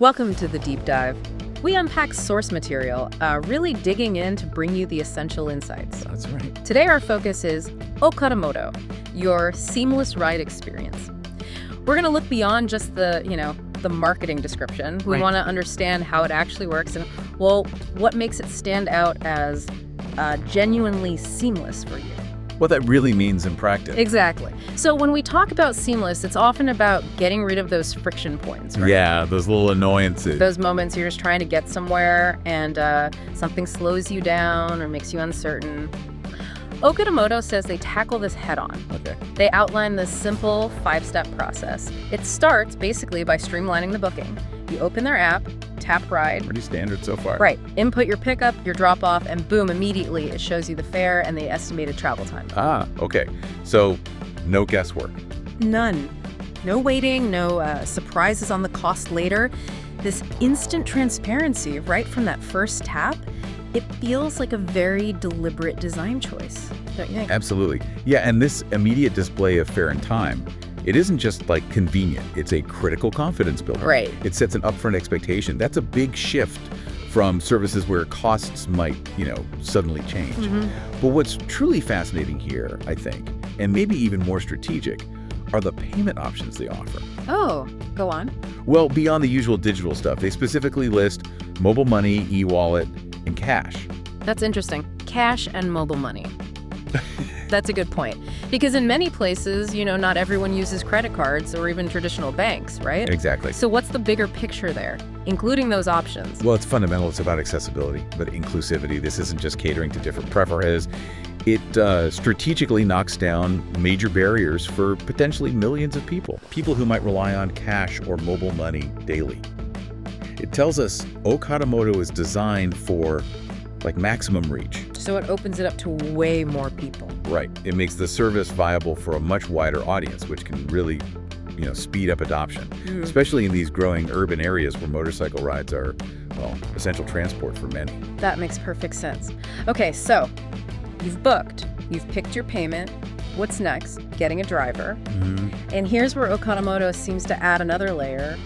Welcome to the Deep Dive. We unpack source material, really digging in to bring you the essential insights. That's right. Today our focus is Okadamoto, your seamless ride experience. We're going to look beyond just the marketing description. We want to understand how it actually works and, well, what makes it stand out as genuinely seamless for you. What that really means in practice. Exactly. So when we talk about seamless, it's often about getting rid of those friction points, right? Yeah, those little annoyances. Those moments you're just trying to get somewhere and something slows you down or makes you uncertain. Okadamoto says they tackle this head-on. Okay. They outline this simple 5-step process. It starts basically by streamlining the booking. You open their app, tap ride. Pretty standard so far. Right. Input your pickup, your drop-off, and boom, immediately it shows you the fare and the estimated travel time. Ah, okay. So no guesswork. None. No waiting, no surprises on the cost later. This instant transparency right from that first tap, it feels like a very deliberate design choice, don't you think? Absolutely. Yeah, and this immediate display of fare and time, it isn't just like convenient. It's a critical confidence builder. Right. It sets an upfront expectation. That's a big shift from services where costs might, suddenly change. But what's truly fascinating here, I think, and maybe even more strategic, are the payment options they offer. Oh, go on. Well, beyond the usual digital stuff, they specifically list mobile money, e-wallet, and cash. That's interesting. Cash and mobile money. That's a good point. Because in many places, not everyone uses credit cards or even traditional banks, right? Exactly. So what's the bigger picture there, including those options? Well, it's fundamental. It's about accessibility, but inclusivity. This isn't just catering to different preferences. It strategically knocks down major barriers for potentially millions of people who might rely on cash or mobile money daily. It tells us Okadamoto is designed for maximum reach. So it opens it up to way more people. Right. It makes the service viable for a much wider audience, which can really, speed up adoption, especially in these growing urban areas where motorcycle rides are, essential transport for many. That makes perfect sense. Okay, so you've booked, you've picked your payment. What's next? Getting a driver. And here's where Okadamoto seems to add another layer.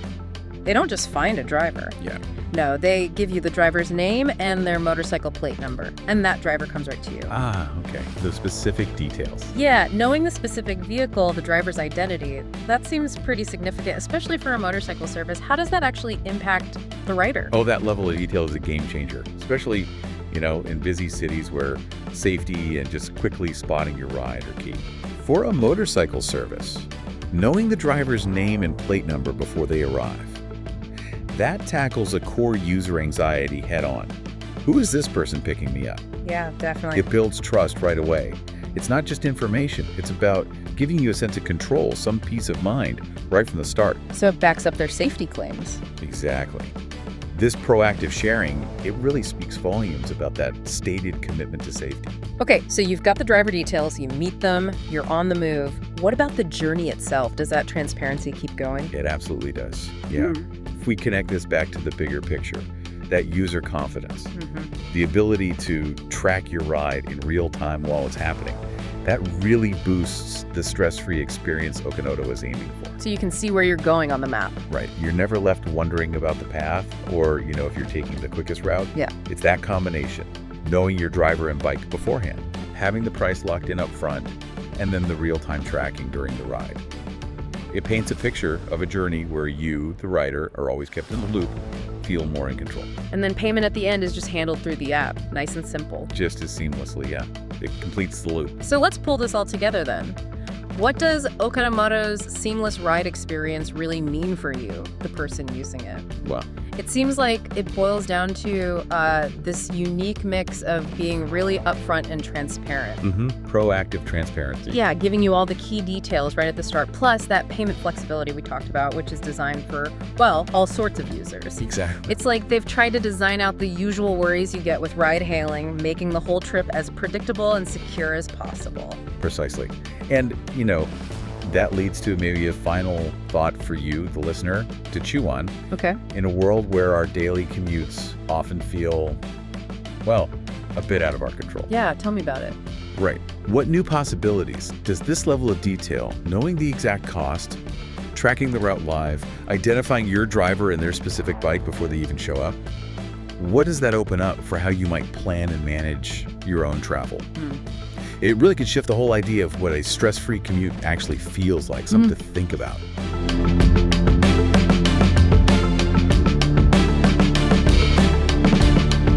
They don't just find a driver. Yeah. No, they give you the driver's name and their motorcycle plate number, and that driver comes right to you. Ah, okay. The specific details. Yeah, knowing the specific vehicle, the driver's identity, that seems pretty significant, especially for a motorcycle service. How does that actually impact the rider? Oh, that level of detail is a game changer, especially, in busy cities where safety and just quickly spotting your ride are key. For a motorcycle service, knowing the driver's name and plate number before they arrive, that tackles a core user anxiety head-on. Who is this person picking me up? Yeah, definitely. It builds trust right away. It's not just information. It's about giving you a sense of control, some peace of mind right from the start. So it backs up their safety claims. Exactly. This proactive sharing, it really speaks volumes about that stated commitment to safety. Okay, so you've got the driver details, you meet them, you're on the move. What about the journey itself? Does that transparency keep going? It absolutely does. Yeah. If we connect this back to the bigger picture, that user confidence, the ability to track your ride in real time while it's happening, that really boosts the stress-free experience Okadamoto is aiming for. So you can see where you're going on the map. Right. You're never left wondering about the path or, if you're taking the quickest route. Yeah. It's that combination, knowing your driver and bike beforehand, having the price locked in up front, and then the real-time tracking during the ride. It paints a picture of a journey where you, the rider, are always kept in the loop, feel more in control. And then payment at the end is just handled through the app, nice and simple. Just as seamlessly, yeah. It completes the loop. So let's pull this all together then. What does Okadamoto's seamless ride experience really mean for you, the person using it? Well, it seems like it boils down to this unique mix of being really upfront and transparent. Proactive transparency. Yeah, giving you all the key details right at the start, plus that payment flexibility we talked about, which is designed for, all sorts of users. Exactly. It's like they've tried to design out the usual worries you get with ride hailing, making the whole trip as predictable and secure as possible. Precisely. And, that leads to maybe a final thought for you, the listener, to chew on. Okay. In a world where our daily commutes often feel, a bit out of our control. Yeah, tell me about it. Right. What new possibilities does this level of detail, knowing the exact cost, tracking the route live, identifying your driver and their specific bike before they even show up. What does that open up for how you might plan and manage your own travel? It really could shift the whole idea of what a stress-free commute actually feels like, something to think about.